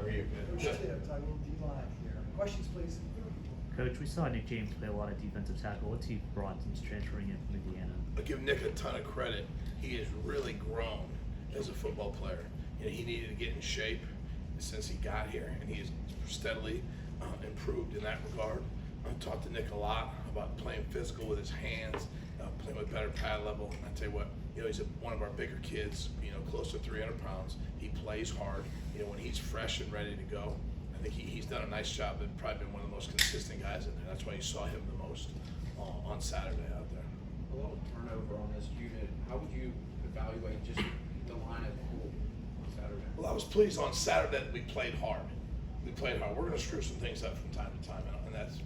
How are you? Coach Tim, talking DLine here. Questions, please. Coach, we saw Nick James play a lot of defensive tackle. What's he brought since transferring in from Indiana? I give Nick a ton of credit. He has really grown as a football player. You know, he needed to get in shape since he got here, and he has steadily improved in that regard. I talked to Nick a lot about playing physical with his hands, playing with better pad level. I tell you what, you know, he's one of our bigger kids, you know, close to 300 pounds. He plays hard. You know, when he's fresh and ready to go, I think he's done a nice job and probably been one of the most consistent guys in there. That's why you saw him the most on Saturday out there. A lot of turnover on this unit. How would you evaluate just the line as a whole on Saturday? Well, I was pleased on Saturday that we played hard. We played hard. We're going to screw some things up from time to time, and that's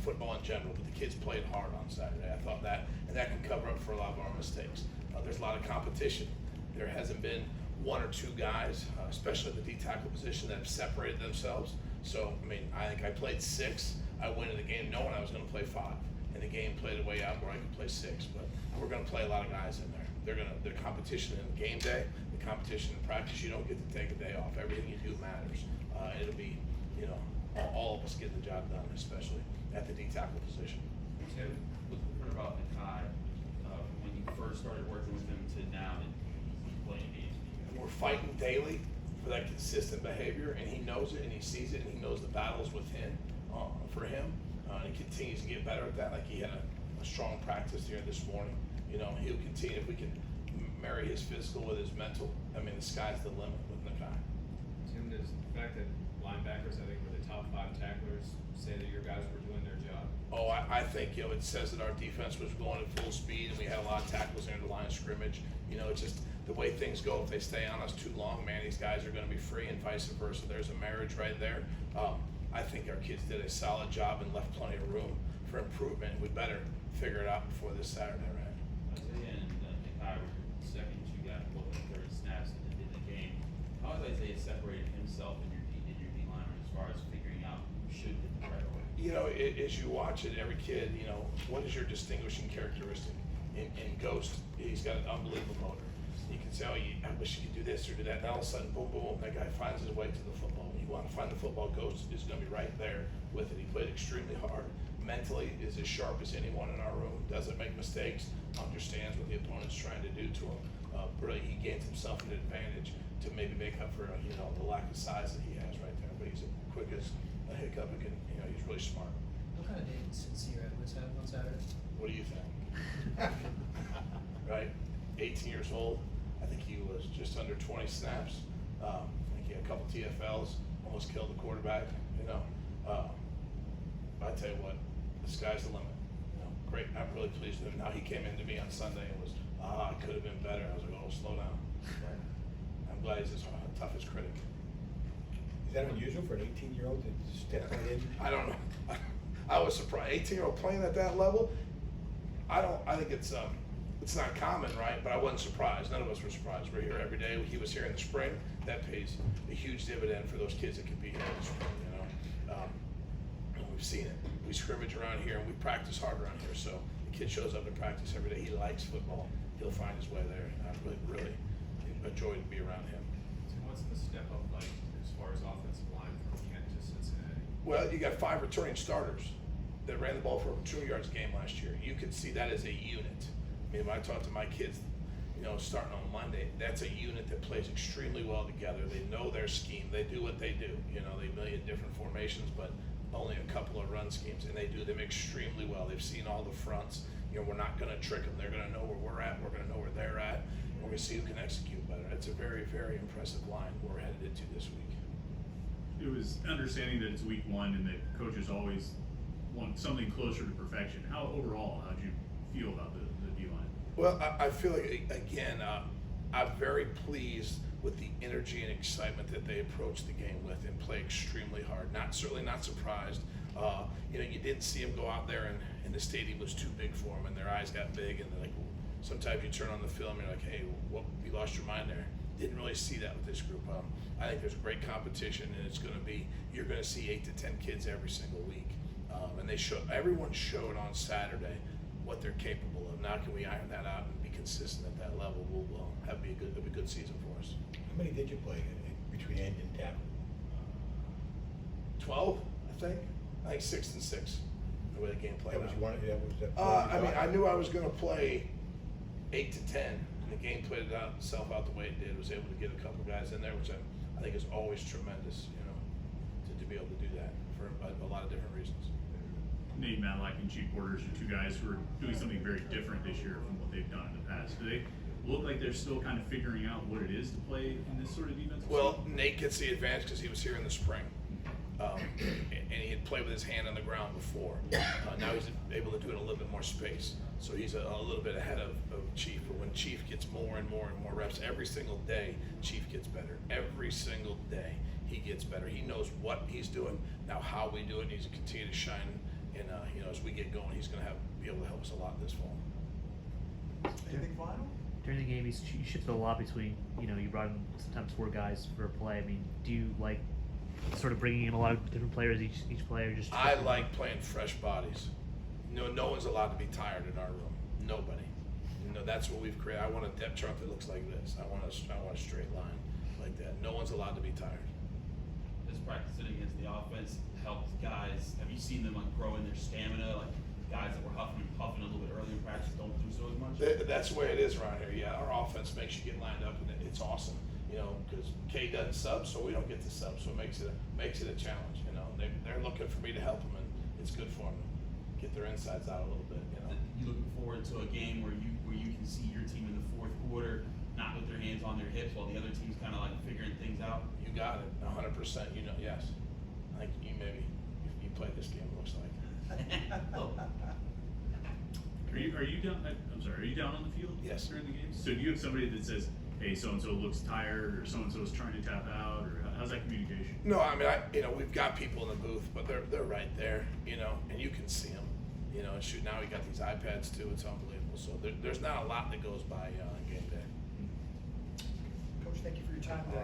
football in general, but the kids played hard on Saturday. I thought that, and that can cover up for a lot of our mistakes. There's a lot of competition. There hasn't been one or two guys, especially at the D tackle position, that have separated themselves. So, I mean, I think I played 6. I went in the game knowing I was going to play 5, and the game played a way out where I could play 6. But we're going to play a lot of guys in there. The competition in the game day, the competition in practice. You don't get to take a day off. Everything you do matters. It'll be, you know, all of us getting the job done, especially at the D tackle position. Tim, what's different about Nakai when you first started working with him to now that he's playing games? We're fighting daily for that consistent behavior, and he knows it, and he sees it, and he knows the battles within for him. And he continues to get better at that. Like he had a strong practice here this morning. You know, he'll continue if we can marry his physical with his mental. I mean, the sky's the limit with Nakai. Tim, does the fact that linebackers, I think, were the top 5 tacklers, say that your guys were doing their job? Oh, I think, you know, it says that our defense was going at full speed, and we had a lot of tackles near the line of scrimmage. You know, it's just the way things go. If they stay on us too long, man, these guys are going to be free, and vice versa. There's a marriage right there. I think our kids did a solid job and left plenty of room for improvement. We better figure it out before this Saturday, right? Isaiah and Nakai were your second. You got both the 30 snaps in the game. How has Isaiah separated himself in your D line as far as figuring out who should hit the right away? You know, as you watch it, every kid, you know, what is your distinguishing characteristic? In Ghost, he's got an unbelievable motor. You can say, oh, I wish you could do this or do that. And all of a sudden, boom, boom, boom, that guy finds his way to the football. When you want to find the football, Ghost is going to be right there with it. He played extremely hard. Mentally is as sharp as anyone in our room. Doesn't make mistakes. Understands what the opponent's trying to do to him. Really, he gains himself an advantage to maybe make up for you know the lack of size that he has right there. But he's as quick as a hiccup. And you know, he's really smart. What kind of day did Sincere Edwards have on Saturday? What do you think? Right? 18 years old. I think he was just under 20 snaps. I think he had a couple TFLs, almost killed the quarterback. You know, I tell you what, the sky's the limit. You know, great. I'm really pleased with him. Now he came in to me on Sunday and was, I could have been better. I was like, oh, slow down. Right? I'm glad he's as tough as critic. Is that unusual for an 18-year-old to step right in? I don't know. I was surprised. 18-year-old playing at that level. I think it's not common, right? But I wasn't surprised. None of us were surprised. We're here every day. He was here in the spring. That pays a huge dividend for those kids that can be here in the spring. You know, we've seen it. We scrimmage around here and we practice hard around here. So the kid shows up to practice every day. He likes football. He'll find his way there. I really enjoy to be around him. So what's the step up like as far as offensive line from Kent to Cincinnati? Well, you got 5 returning starters that ran the ball for over 200 yards a game last year. You could see that as a unit. I mean, when I talk to my kids, you know, starting on Monday, that's a unit that plays extremely well together. They know their scheme. They do what they do. You know, they million different formations, but only a couple of run schemes, and they do them extremely well. They've seen all the fronts. You know, we're not going to trick them. They're going to know where we're at. We're going to know where they're at. And we're going to see who can execute better. It's a very, very impressive line we're headed into this week. It was understanding that it's week 1 and that coaches always want something closer to perfection. How overall, how'd you feel about the D-line? Well, I feel like, again, I'm very pleased with the energy and excitement that they approach the game with and play extremely hard. Certainly not surprised. You know, you didn't see them go out there and the stadium was too big for them and their eyes got big and they're like, sometimes you turn on the film and you're like, hey, what, you lost your mind there. Didn't really see that with this group. I think there's great competition and it's going to be, you're going to see 8 to 10 kids every single week. And everyone showed on Saturday what they're capable of. Now can we iron that out and be consistent at that level? It'll be a good season for us. How many did you play between end and tackle? 12, I think. I think 6 and 6. The way the game played That was out. one, that was that. I mean, I knew I was going to play 8 to 10, and the game played itself out the way it did. Was able to get a couple guys in there, which I think is always tremendous, you know, to be able to do that for a lot of different reasons. Nate Matlack and Chief Borders are two guys who are doing something very different this year from what they've done in the past. Do they look like they're still kind of figuring out what it is to play in this sort of defense? Well, Nate gets the advantage because he was here in the spring. And he had played with his hand on the ground before. Now he's able to do it in a little bit more space. So he's a little bit ahead of Chief. But when Chief gets more and more and more reps every single day, Chief gets better. Every single day he gets better. He knows what he's doing. Now how we do it needs to continue to shine. And you know, as we get going, he's going to be able to help us a lot this fall. Anything final? During the game, you shifted a lot between, you brought in sometimes 4 guys for a play. I mean, do you like sort of bringing in a lot of different players, each player just? I like playing fresh bodies. No one's allowed to be tired in our room. Nobody. That's what we've created. I want a depth chart that looks like this. I want a straight line like that. No one's allowed to be tired. This practicing against the offense helped guys. Have you seen them like grow in their stamina? Like guys that were huffing and puffing a little bit earlier in practice don't do so as much. That's the way it is around here. Yeah, our offense makes you get lined up, and it's awesome. Because K doesn't sub, so we don't get to sub, so it makes it a challenge. They're looking for me to help them, and it's good for them to get their insides out a little bit. You looking forward to a game where you can see your team in the fourth quarter not with their hands on their hips while the other team's kind of like figuring things out? You got it, 100%. Yes. I think you maybe you played this game. It looks like. Are you down? I'm sorry. Are you down on the field? Yes. During the game. So do you have somebody that says, "Hey, so and so looks tired," or "So and so is trying to tap out," or how's that communication? No, I mean, we've got people in the booth, but they're right there, and you can see them, and shoot, now we got these iPads too. It's unbelievable. So there's not a lot that goes by on game day. Coach, thank you for your time today.